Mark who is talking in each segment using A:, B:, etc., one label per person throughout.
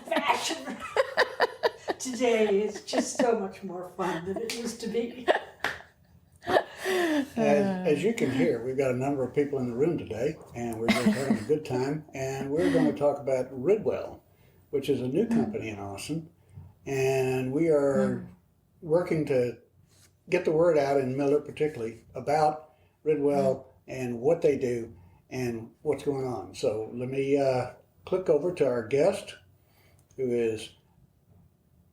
A: Fashion today is just so much more fun than it used to be.
B: As you can hear, we've got a number of people in the room today, and we're just having a good time. And we're going to talk about Ridwell, which is a new company in Austin. And we are working to get the word out in Mueller particularly about Ridwell and what they do and what's going on. So let me click over to our guest, who is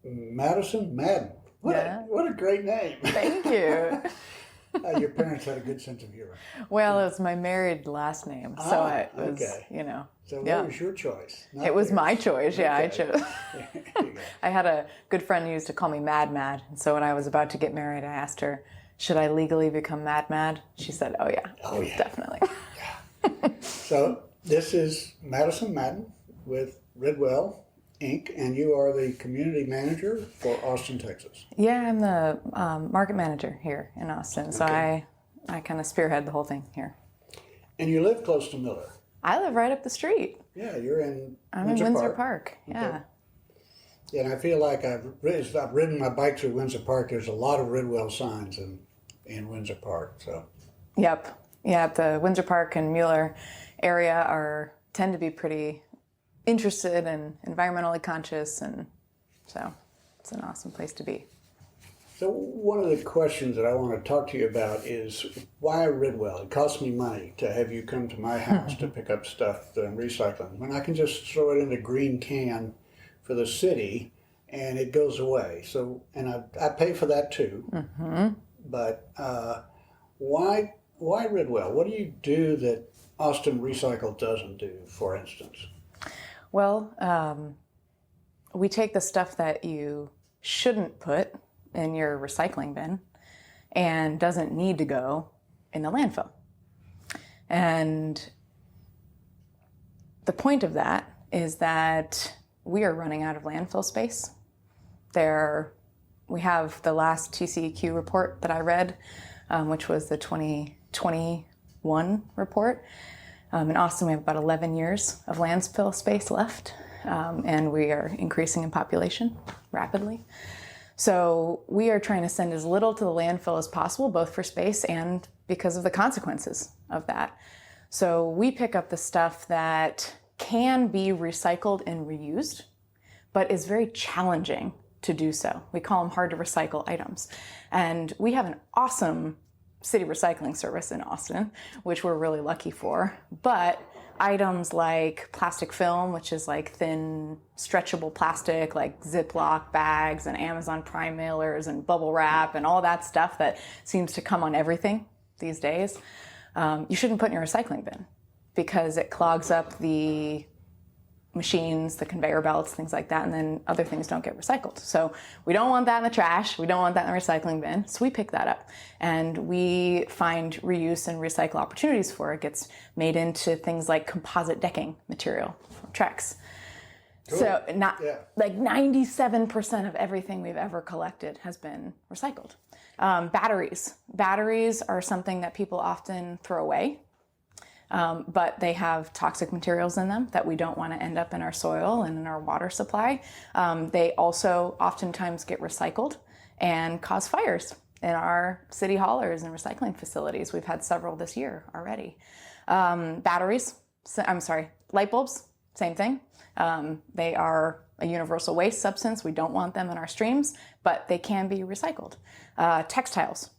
B: Madison Madden. What a great name.
C: Thank you.
B: Your parents had a good sense of humor.
C: Well, it was my married last name, so it was,
B: So that was your choice.
C: It was my choice, yeah, I chose.
B: There you go.
C: I had a good friend who used to call me Mad Mad, and so when I was about to get married, I asked her, should I legally become Mad Mad? She said, oh yeah, definitely.
B: So this is Madison Madden with Ridwell, Inc., and you are the community manager for Austin, Texas.
C: Yeah, I'm the market manager here in Austin, so I kind of spearhead the whole thing here.
B: And you live close to Mueller.
C: I live right up the street.
B: Yeah, you're in
C: I'm
B: Windsor
C: in Windsor
B: Park.
C: Park. Yeah.
B: Okay. Yeah, and I feel like I've ridden my bike through Windsor Park. There's a lot of Ridwell signs in Windsor Park. So.
C: Yep. Yeah, the Windsor Park and Mueller area tend to be pretty interested and environmentally conscious, and so it's an awesome place to be.
B: So one of the questions that I want to talk to you about is why Ridwell? It costs me money to have you come to my house to pick up stuff that I'm recycling, when I can just throw it in a green can for the city and it goes away. So, and I pay for that too. Mm-hmm. But why Ridwell? What do you do that Austin Recycle doesn't do, for instance?
C: Well, we take the stuff that you shouldn't put in your recycling bin and doesn't need to go in the landfill. And the point of that is that we are running out of landfill space. We have the last TCEQ report that I read, which was the 2021 report. In Austin, we have about 11 years of landfill space left, and we are increasing in population rapidly. So we are trying to send as little to the landfill as possible, both for space and because of the consequences of that. So we pick up the stuff that can be recycled and reused, but is very challenging to do so. We call them hard to recycle items. And we have an awesome city recycling service in Austin, which we're really lucky for. But items like plastic film, which is like thin, stretchable plastic, like Ziploc bags and Amazon Prime mailers and bubble wrap and all that stuff that seems to come on everything these days, you shouldn't put in your recycling bin because it clogs up the machines, the conveyor belts, things like that, and then other things don't get recycled. So we don't want that in the trash. We don't want that in the recycling bin. So we pick that up and we find reuse and recycle opportunities for it. It gets made into things like composite decking material from Trex. Cool. So like 97% of everything we've ever collected has been recycled. Batteries are something that people often throw away. But they have toxic materials in them that we don't want to end up in our soil and in our water supply. They also oftentimes get recycled and cause fires in our city haulers and recycling facilities. We've had several this year already. Light bulbs, same thing. They are a universal waste substance. We don't want them in our streams, but they can be recycled. Textiles.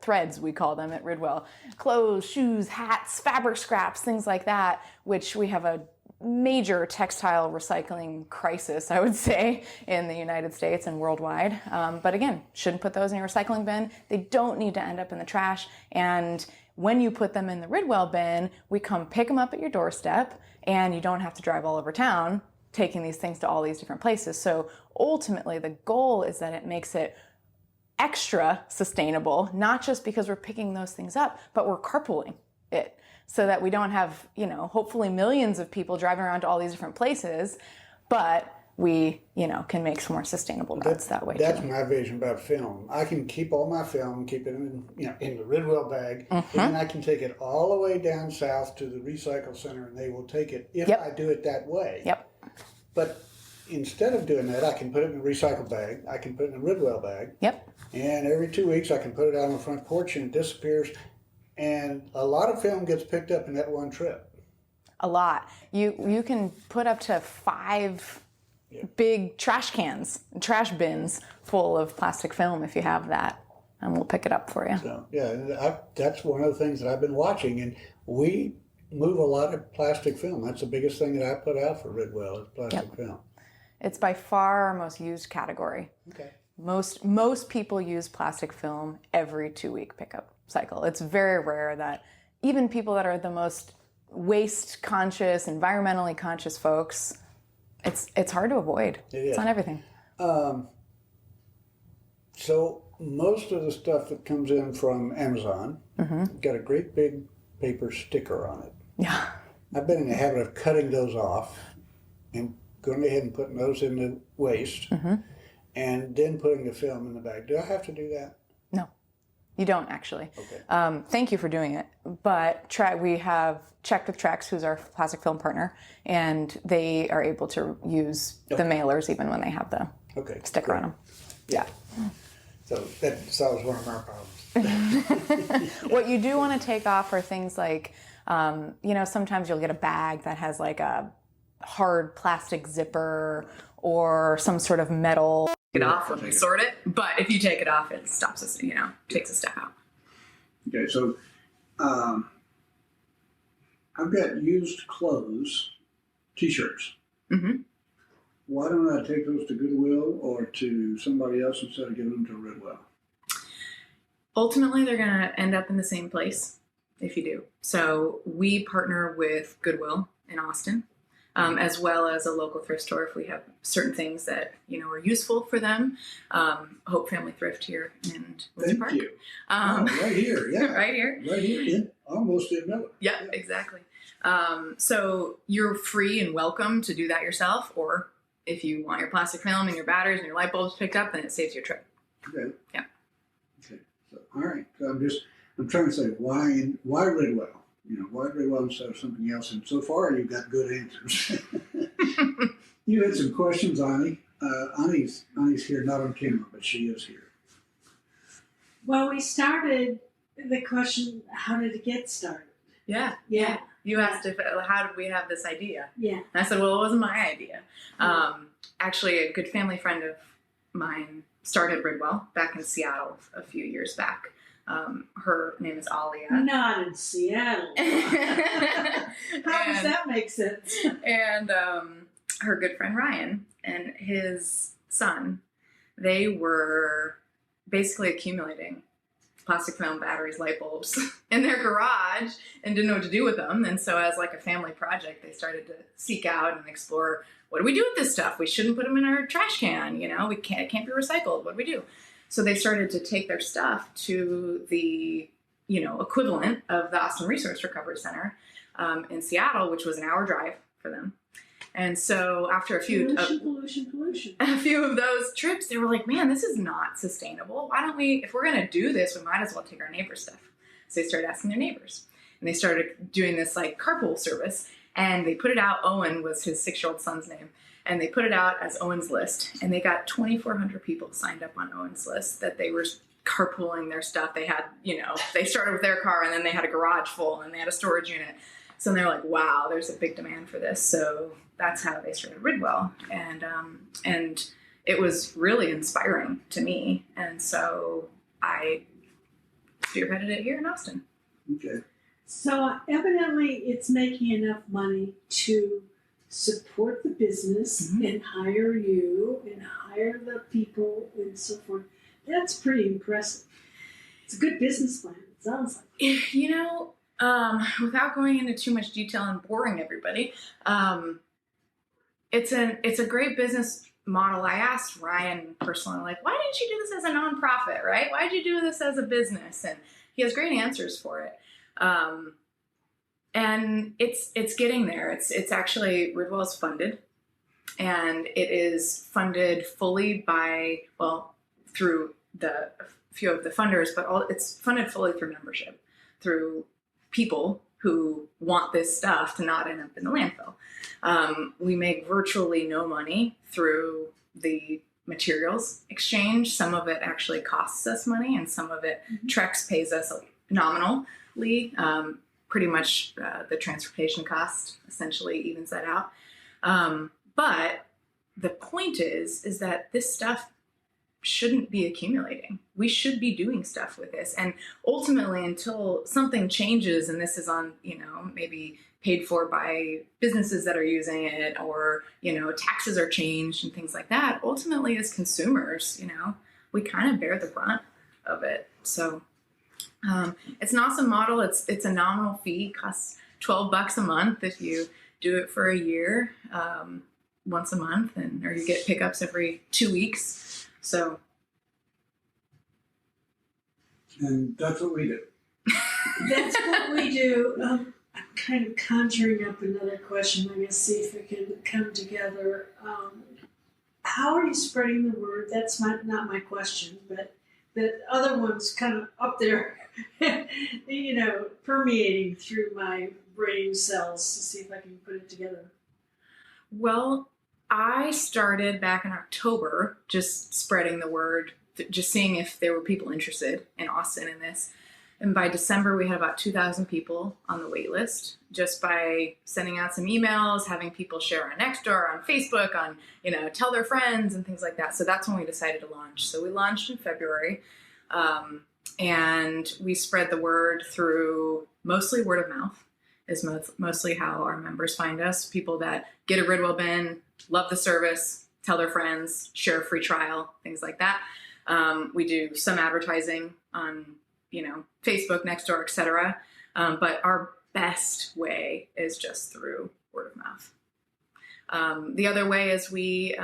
C: Threads, we call them at Ridwell. Clothes, shoes, hats, fabric scraps, things like that, which we have a major textile recycling crisis, I would say, in the United States and worldwide. But again, shouldn't put those in your recycling bin. They don't need to end up in the trash. And when you put them in the Ridwell bin, we come pick them up at your doorstep, and you don't have to drive all over town taking these things to all these different places. So ultimately, the goal is that it makes it extra sustainable, not just because we're picking those things up, but we're carpooling it so that we don't have, hopefully millions of people driving around to all these different places, but we, can make some more sustainable routes that way.
B: That's my vision about film. I can keep all my film, keep it in the Ridwell bag, and then I can take it all the way down south to the recycle center, and they will take it if I do it that way.
C: Yep.
B: But instead of doing that, I can put it in a recycle bag. I can put it in a Ridwell bag.
C: Yep.
B: And every 2 weeks, I can put it out on the front porch and it disappears. And a lot of film gets picked up in that one trip.
C: A lot. You can put up to 5 big trash cans, trash bins full of plastic film if you have that, and we'll pick it up for you.
B: So, yeah, that's one of the things that I've been watching. And we move a lot of plastic film. That's the biggest thing that I put out for Ridwell is plastic film.
C: It's by far our most used category.
B: Okay.
C: Most people use plastic film every 2-week pickup cycle. It's very rare that even people that are the most waste conscious, environmentally conscious folks, it's hard to avoid. It's on everything.
B: So most of the stuff that comes in from Amazon got a great big paper sticker on it.
C: Yeah.
B: I've been in the habit of cutting those off and going ahead and putting those in the waste and then putting the film in the bag. Do I have to do that?
C: No, you don't actually.
B: Okay.
C: Thank you for doing it. But we have checked with Trex, who's our plastic film partner, and they are able to use the mailers even when they have the sticker on them. Yeah.
B: So that solves one of our problems.
C: What you do want to take off are things like, sometimes you'll get a bag that has like a hard plastic zipper or some sort of metal. Take it off when we sort it, but if you take it off, it stops us, takes a step out.
B: Okay, so I've got used clothes, T-shirts. Why don't I take those to Goodwill or to somebody else instead of giving them to Ridwell?
C: Ultimately, they're going to end up in the same place if you do. So we partner with Goodwill in Austin, as well as a local thrift store if we have certain things that are useful for them. Hope Family Thrift here in Windsor Park.
B: Thank you. Right here, yeah.
C: Right here.
B: Right here, almost in Miller.
C: Yeah, exactly. So you're free and welcome to do that yourself, or if you want your plastic film and your batteries and your light bulbs picked up, then it saves your trip.
B: Okay.
C: Yeah.
B: Okay. So, all right. So I'm trying to say why Ridwell? Why Ridwell instead of something else? And so far, you've got good answers. You had some questions, Ani. Ani's here, not on camera, but she is here.
A: Well, we started the question, how did it get started?
C: Yeah. You asked how did we have this idea?
A: Yeah.
C: And I said, well, it wasn't my idea. Actually, a good family friend of mine started Ridwell back in Seattle a few years back. Her name is Alia.
A: Not in Seattle. How does that make sense?
C: And her good friend Ryan and his son, they were basically accumulating plastic film, batteries, light bulbs in their garage and didn't know what to do with them. And so as like a family project, they started to seek out and explore, what do we do with this stuff? We shouldn't put them in our trash can. It can't be recycled. What do we do? So they started to take their stuff to the, equivalent of the Austin Resource Recovery Center in Seattle, which was an hour drive for them. And so after a few of those trips, they were like, man, this is not sustainable. Why don't we, if we're going to do this, we might as well take our neighbors' stuff. So they started asking their neighbors. And they started doing this like carpool service. And they put it out, Owen was his 6-year-old son's name. And they put it out as Owen's List. And they got 2,400 people signed up on Owen's List that they were carpooling their stuff. They had, they started with their car and then they had a garage full and they had a storage unit. So they're like, wow, there's a big demand for this. So that's how they started Ridwell. And it was really inspiring to me. And so I spearheaded it here in Austin.
B: Okay.
A: So evidently it's making enough money to support the business and hire you and hire the people and so forth. That's pretty impressive. It's a good business plan, it sounds like.
C: Without going into too much detail and boring everybody, it's a great business model. I asked Ryan personally, like, why didn't you do this as a nonprofit, right? Why did you do this as a business? And he has great answers for it. And it's getting there. It's actually, Ridwell's funded, and it is funded fully through a few of the funders, but it's funded fully through membership, through people who want this stuff to not end up in the landfill. We make virtually no money through the materials exchange. Some of it actually costs us money, and some of it Trex pays us nominally. Pretty much the transportation cost essentially evens that out. But the point is that this stuff shouldn't be accumulating. We should be doing stuff with this. And ultimately, until something changes and this is on, maybe paid for by businesses that are using it, or, taxes are changed and things like that, ultimately as consumers, we kind of bear the brunt of it. So it's an awesome model. It's a nominal fee, costs $12 a month if you do it for a year, once a month, or you get pickups every 2 weeks. So.
B: And that's what we do.
A: That's what we do. I'm kind of conjuring up another question. I'm going to see if it can come together. How are you spreading the word? That's not my question, but the other one's kind of up there, permeating through my brain cells to see if I can put it together.
C: Well, I started back in October just spreading the word, just seeing if there were people interested in Austin in this. And by December, we had about 2,000 people on the wait list just by sending out some emails, having people share on Nextdoor, on Facebook, on, tell their friends and things like that. So that's when we decided to launch. So we launched in February, and we spread the word through mostly word of mouth is mostly how our members find us. People that get a Ridwell bin, love the service, tell their friends, share a free trial, things like that. We do some advertising on, Facebook, Nextdoor, etc. But our best way is just through word of mouth. The other way is we,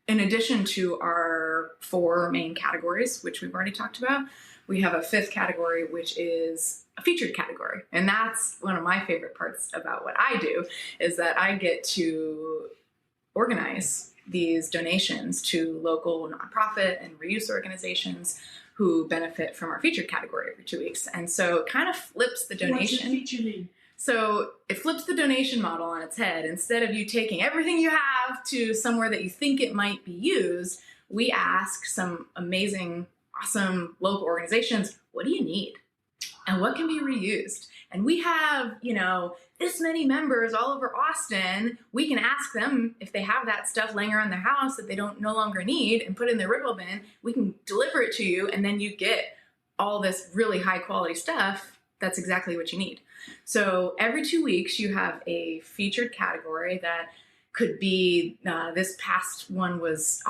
C: in addition to our 4 main categories, which we've already talked about, we have a 5th category, which is a featured category. And that's one of my favorite parts about what I do, is that I get to organize these donations to local nonprofit and reuse organizations who benefit from our featured category every 2 weeks. And so it kind of flips the donation.
A: What's a feature mean?
C: So it flips the donation model on its head. Instead of you taking everything you have to somewhere that you think it might be used, we ask some amazing, awesome local organizations, what do you need? And what can be reused? And we have, this many members all over Austin. We can ask them if they have that stuff laying around their house that they no longer need and put in their Ridwell bin. We can deliver it to you, and then you get all this really high quality stuff that's exactly what you need. So every 2 weeks you have a featured category that could be, this past one was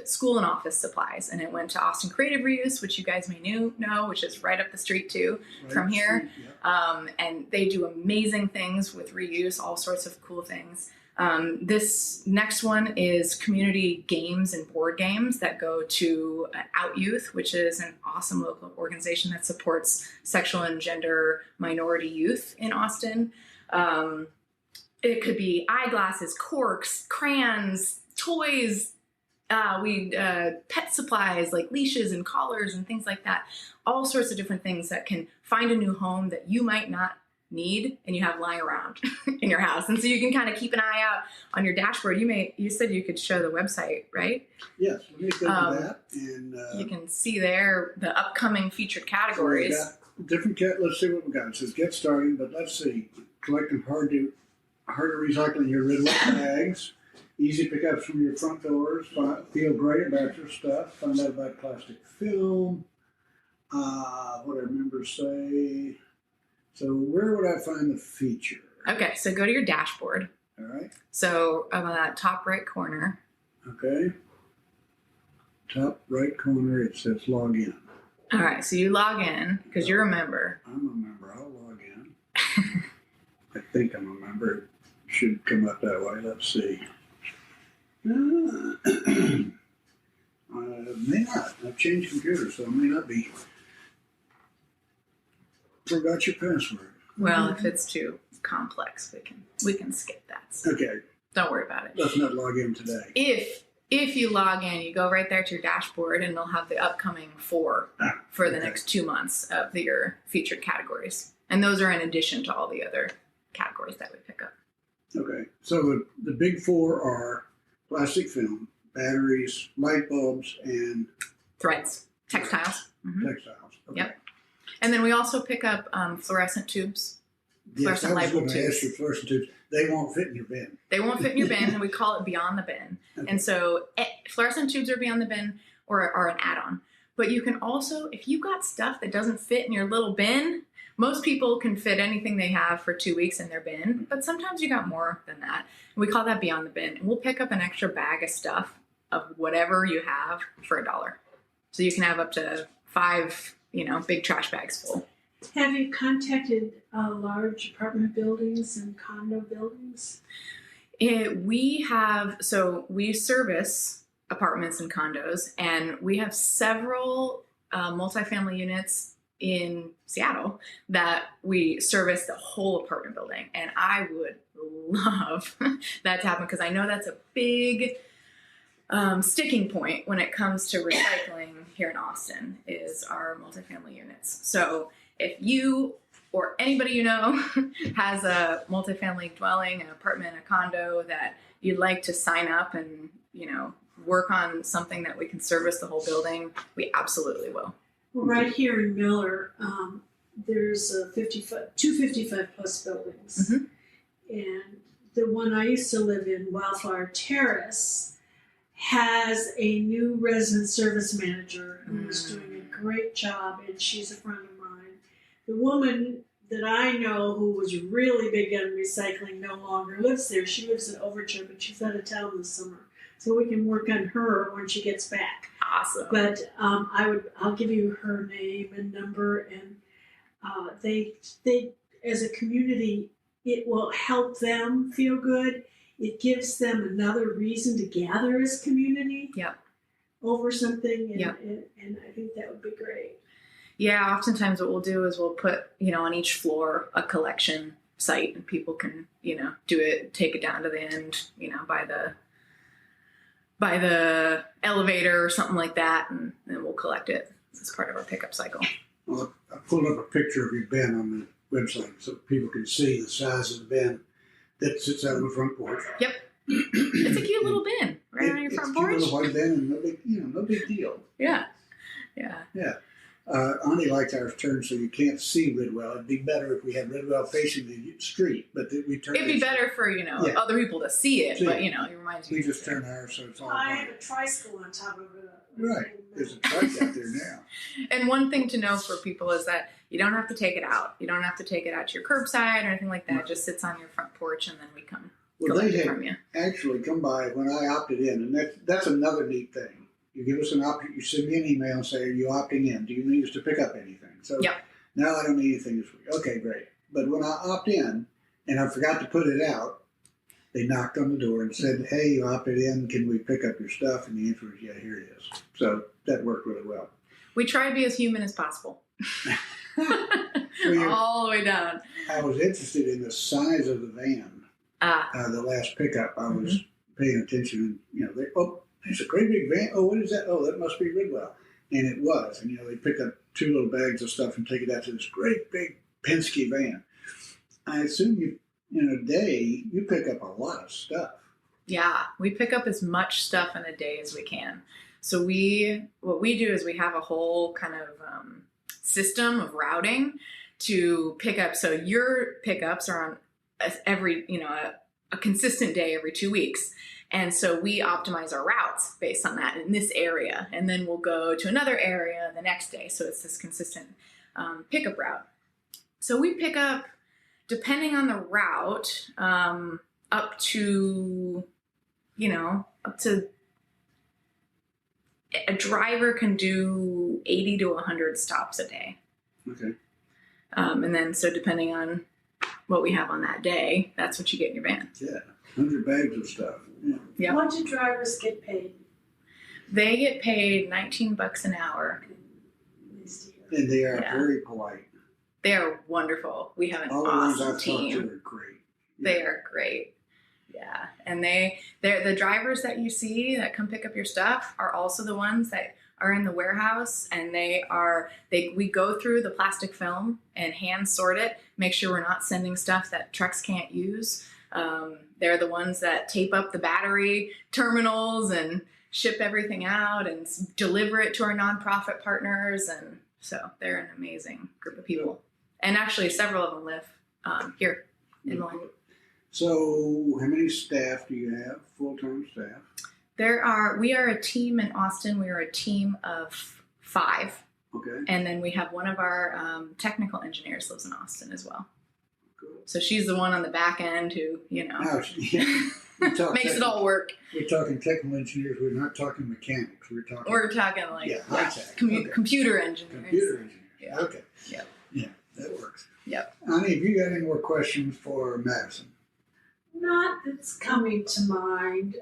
C: school and office supplies, and it went to Austin Creative Reuse, which you guys may know, which is right up the street too from here. And they do amazing things with reuse, all sorts of cool things. This next one is community games and board games that go to Out Youth, which is an awesome local organization that supports sexual and gender minority youth in Austin. It could be eyeglasses, corks, crayons, toys, pet supplies like leashes and collars and things like that. All sorts of different things that can find a new home that you might not need and you have lying around in your house. And so you can kind of keep an eye out on your dashboard. You said you could show the website, right?
B: Yes, let me go to that. And
C: you can see there the upcoming featured categories.
B: So let's see what we got. It says get started, but let's see. Collecting hard to recycling your Ridwell bags, easy pickups from your front doors, feel great about your stuff, find out about plastic film, what our members say. So where would I find the feature?
C: Okay, so go to your dashboard.
B: All right.
C: So on that top right corner.
B: Okay. Top right corner, it says log in.
C: All right, so you log in because you're a member.
B: I'm a member. I'll log in. I think I'm a member. Should come up that way. Let's see. May not. I've changed computers, so it may not be. Forgot your password.
C: Well, if it's too complex, we can skip that. So
B: Okay.
C: don't worry about it.
B: Let's not log in today.
C: If you log in, you go right there to your dashboard, and they'll have the upcoming 4 for the next 2 months of your featured categories. And those are in addition to all the other categories that we pick up.
B: Okay. So the big four are plastic film, batteries, light bulbs, and
C: Threads, textiles.
B: textiles. Okay.
C: Yep. And then we also pick up fluorescent tubes.
B: Yes, I
C: Fluorescent
B: was
C: light bulb
B: going to ask
C: tubes.
B: you fluorescent tubes. They won't fit in your bin.
C: They won't fit in your bin, and we call it beyond the bin.
B: Okay.
C: And so fluorescent tubes are beyond the bin or are an add-on. But you can also, if you've got stuff that doesn't fit in your little bin, most people can fit anything they have for 2 weeks in their bin, but sometimes you got more than that. And we call that beyond the bin. And we'll pick up an extra bag of stuff of whatever you have for $1. So you can have up to 5, big trash bags full.
A: Have you contacted large apartment buildings and condo buildings?
C: We service apartments and condos, and we have several multifamily units in Seattle that we service the whole apartment building. And I would love that to happen because I know that's a big sticking point when it comes to recycling here in Austin is our multifamily units. So if you or anybody you know has a multifamily dwelling, an apartment, a condo that you'd like to sign up and, work on something that we can service the whole building, we absolutely will.
A: Well, right here in Mueller, there's two 55-plus buildings. And the one I used to live in, Wildflower Terrace, has a new resident service manager who is doing a great job, and she's a friend of mine. The woman that I know who was really big on recycling no longer lives there. She lives in Overture, but she's out of town this summer. So we can work on her when she gets back.
C: Awesome.
A: But I'll give you her name and number, and they as a community, it will help them feel good. It gives them another reason to gather as community.
C: Yep.
A: Over something, and,
C: Yep.
A: and I think that would be great.
C: Yeah, oftentimes what we'll do is we'll put, on each floor a collection site, and people can, do it, take it down to the end, by the elevator or something like that, and then we'll collect it as part of our pickup cycle.
B: Well, I pulled up a picture of your bin on the website so people can see the size of the bin that sits out on the front porch.
C: Yep. It's a cute little bin right on your front porch.
B: It's a cute little white bin, and no big deal.
C: Yeah.
B: Ani liked ours turned so you can't see Ridwell. It'd be better if we had Ridwell facing the street, but we turn.
C: It'd be better for other people to see it, but it reminds you.
B: We just turn ours so it's all.
A: I have a tricycle on top of it.
B: Right, there's a trike out there now.
C: And one thing to know for people is that you don't have to take it out. You don't have to take it out to your curbside or anything like that. It just sits on your front porch, and then we come collect it from you.
B: Actually come by when I opted in, and that's another neat thing. You give us an option. You send me an email and say, "Are you opting in? Do you need us to pick up anything?" So now I don't need anything this week. Okay, great. But when I opt in and I forgot to put it out, they knocked on the door and said, "Hey, you opted in. Can we pick up your stuff?" And the answer was, "Yeah, here it is." So that worked really well.
C: We try to be as human as possible. All the way down.
B: I was interested in the size of the van. The last pickup, I was paying attention. There's a great big van. Oh, what is that? Oh, that must be Ridwell. And it was. And, they pick up 2 little bags of stuff and take it out to this great big Penske van. I assume in a day, you pick up a lot of stuff.
C: Yeah, we pick up as much stuff in a day as we can. So what we do is we have a whole kind of system of routing to pick up. So your pickups are on every, a consistent day every 2 weeks. And so we optimize our routes based on that in this area. And then we'll go to another area the next day. So it's this consistent pickup route. So we pick up, depending on the route, up to a driver can do 80 to 100 stops a day.
B: Okay.
C: And then so depending on what we have on that day, that's what you get in your van.
B: Yeah, 100 bags of stuff.
C: Yeah.
A: What do drivers get paid?
C: They get paid $19 an hour.
B: And they are very polite.
C: They are wonderful. We have an
B: All
C: awesome
B: the ones I've
C: team.
B: talked to are great.
C: They are great. Yeah. And they're the drivers that you see that come pick up your stuff are also the ones that are in the warehouse, and we go through the plastic film and hand sort it, make sure we're not sending stuff that trucks can't use. They're the ones that tape up the battery terminals and ship everything out and deliver it to our nonprofit partners. And so they're an amazing group of people. And actually several of them live here in Mueller.
B: So how many staff do you have, full-time staff?
C: We are a team in Austin. We are a team of 5.
B: Okay.
C: And then we have one of our technical engineers lives in Austin as well.
B: Cool.
C: So she's the one on the back end who, makes it all work.
D: We're talking technical engineers. We're not talking mechanics. We're talking
B: high-tech.
C: Computer engineers.
D: Computer engineers.
C: Yeah.
D: Okay.
C: Yep.
D: Yeah, that works.
C: Yep.
D: Ani, have you got any more questions for Madison?
A: Not that's coming to mind,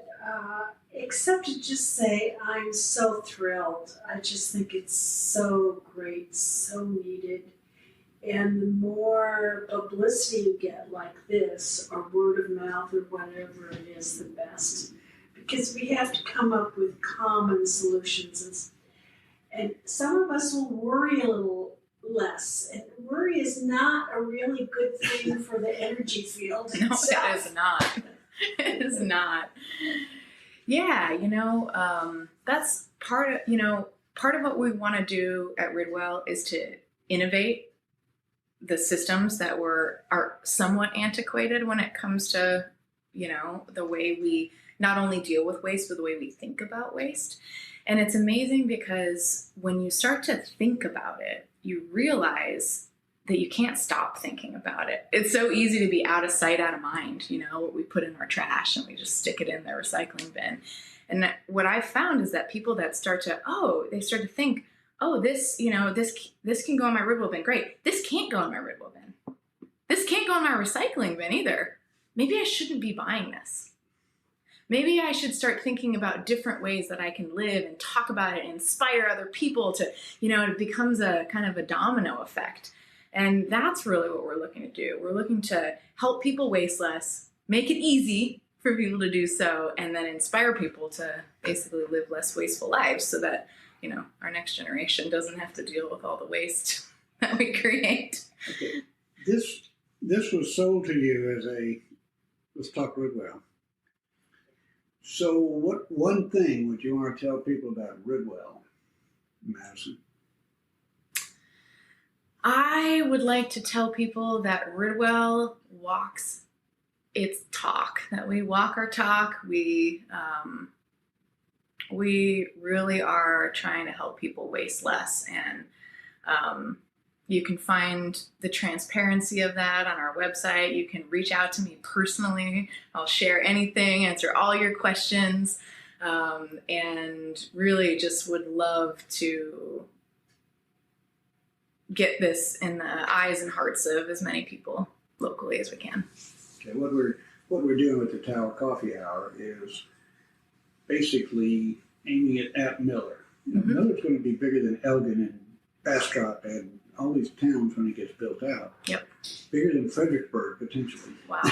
A: except to just say I'm so thrilled. I just think it's so great, so needed. And the more publicity you get like this, or word of mouth, or whatever it is, the best. Because we have to come up with common solutions. And some of us will worry a little less. And worry is not a really good thing for the energy field.
C: No, it is not. It is not. Yeah, that's part of what we want to do at Ridwell is to innovate the systems that are somewhat antiquated when it comes to, the way we not only deal with waste, but the way we think about waste. And it's amazing because when you start to think about it, you realize that you can't stop thinking about it. It's so easy to be out of sight, out of mind, what we put in our trash and we just stick it in the recycling bin. And what I've found is that people that start to think, this can go in my Ridwell bin. Great. This can't go in my Ridwell bin. This can't go in my recycling bin either. Maybe I shouldn't be buying this. Maybe I should start thinking about different ways that I can live and talk about it and inspire other people to, it becomes a kind of a domino effect. And that's really what we're looking to do. We're looking to help people waste less, make it easy for people to do so, and then inspire people to basically live less wasteful lives so that, our next generation doesn't have to deal with all the waste that we create.
D: Okay. This was sold to you as let's talk Ridwell. So what one thing would you want to tell people about Ridwell, Madison?
C: I would like to tell people that Ridwell walks its talk, that we walk our talk. We really are trying to help people waste less. And you can find the transparency of that on our website. You can reach out to me personally. I'll share anything, answer all your questions, and really just would love to get this in the eyes and hearts of as many people locally as we can.
D: Okay, what we're doing with the Tower Coffee Hour is basically aiming it at Mueller. Miller's going to be bigger than Elgin and Bastrop and all these towns when it gets built out.
C: Yep.
D: Bigger than Fredericksburg, potentially.
C: Wow.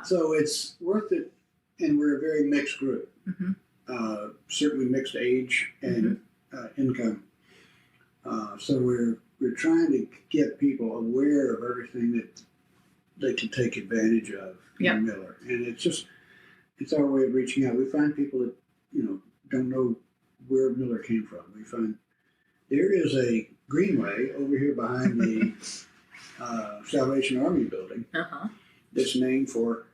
D: So it's worth it, and we're a very mixed group. Certainly mixed age and income. So we're trying to get people aware of everything that they can take advantage of in Mueller. And it's our way of reaching out. We find people that, don't know where Mueller came from. We find there is a greenway over here behind the Salvation Army building that's named for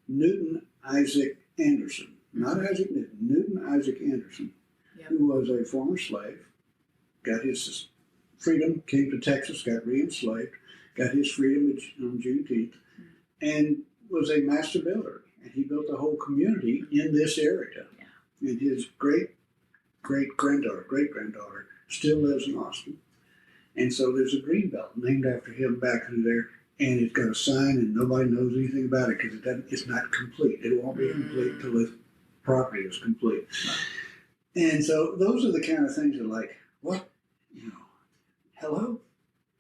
D: Newton Isaac Anderson. Not Isaac Newton, Newton Isaac Anderson, who was a former slave, got his freedom, came to Texas, got re-enslaved, got his freedom on Juneteenth, and was a master builder. And he built a whole community in this area. Yeah. And his great-granddaughter still lives in Austin. And so there's a green belt named after him back through there, and it's got a sign, and nobody knows anything about it because it's not complete. It won't be complete until the property is complete. And so those are the kind of things that what? Hello?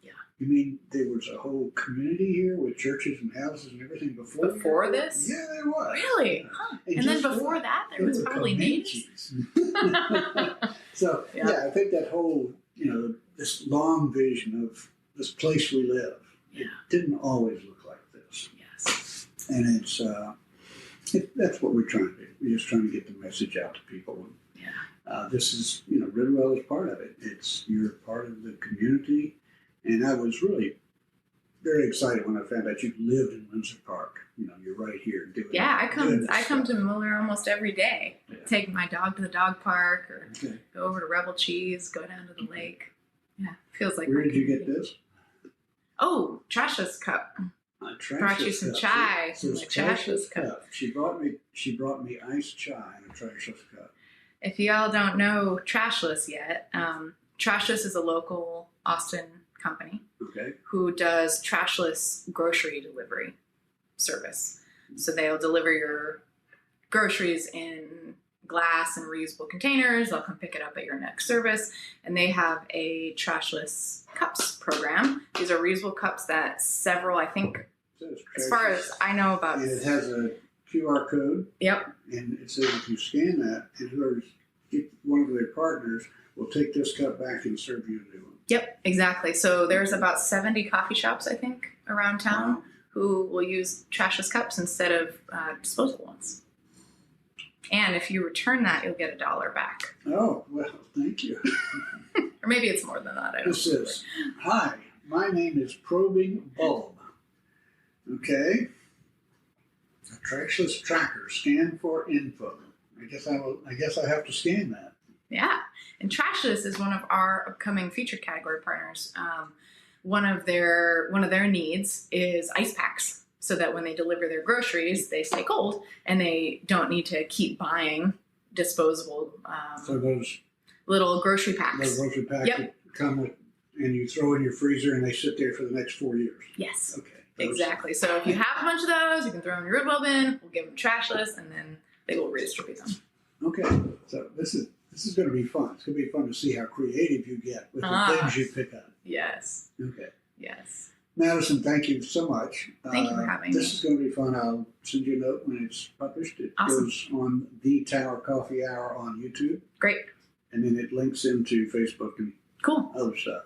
D: Yeah. You mean there was a whole community here with churches and houses and everything before?
C: Before this?
D: Yeah, there was.
C: Really? Huh. And then before that, there was probably natives.
D: So
C: Yeah.
D: yeah, I think that whole, this long vision of this place we live, it didn't always look like this.
C: Yes.
D: And it's that's what we're trying to do. We're just trying to get the message out to people.
C: Yeah.
D: This is, Ridwell is part of it. You're part of the community, and I was really very excited when I found out you lived in Windsor Park. You're right here doing.
C: Yeah, I
D: doing
C: come
D: this
C: to Mueller almost every day.
D: Yeah.
C: Take my dog to the dog park, or
D: stuff. Okay.
C: go over to Rebel Cheese, go down to the lake. Yeah, feels like.
D: Where
C: my
D: did you get
C: community.
D: this?
C: Oh, Trashless cup. Brought you some
D: Trashless
C: chai
D: cup. So
C: in the
D: it's
C: Trashless cup.
D: She brought me iced chai in a Trashless cup.
C: If y'all don't know Trashless yet, Trashless is a local Austin company
D: Okay.
C: who does trashless grocery delivery service. So they'll deliver your groceries in glass and reusable containers. They'll come pick it up at your next service. And they have a trashless cups program. These are reusable cups that several, I think,
D: It says
C: as far
D: Trashless.
C: as I know about.
D: And it has a QR code,
C: Yep.
D: and it says if you scan that, and one of their partners will take this cup back and serve you a new one.
C: Yep, exactly. So there's about 70 coffee shops, I think, around town who will use trashless cups instead of disposable ones. And if you return that, you'll get $1 back.
D: Oh, well, thank you.
C: Or maybe it's more than that. I don't
D: This says, hi, my name is Probing Bulb. Okay. A trashless tracker, scan for info. I guess I have to scan that.
C: Yeah. And Trashless is one of our upcoming featured category partners. One of their needs is ice packs, so that when they deliver their groceries, they stay cold and they don't need to keep buying disposable
D: So those
C: little grocery packs.
D: those grocery packs
C: Yep.
D: that come with, and you throw in your freezer and they sit there for the next 4 years.
C: Yes.
D: Okay. Those-
C: Exactly. So if you have a bunch of those, you can throw them in your Ridwell bin. We'll give them Trashless, and then they will redistribute them.
D: Okay. So this is going to be fun. It's going to be fun to see how creative you get with the things you pick up.
C: Yes.
D: Okay.
C: Yes.
D: Madison, thank you so much.
C: Thank you for having me.
D: This is going to be fun. I'll send you a note when it's published. It
C: Awesome.
D: goes on the Tower Coffee Hour on YouTube,
C: Great.
D: and then it links into Facebook and
C: Cool.
D: other stuff.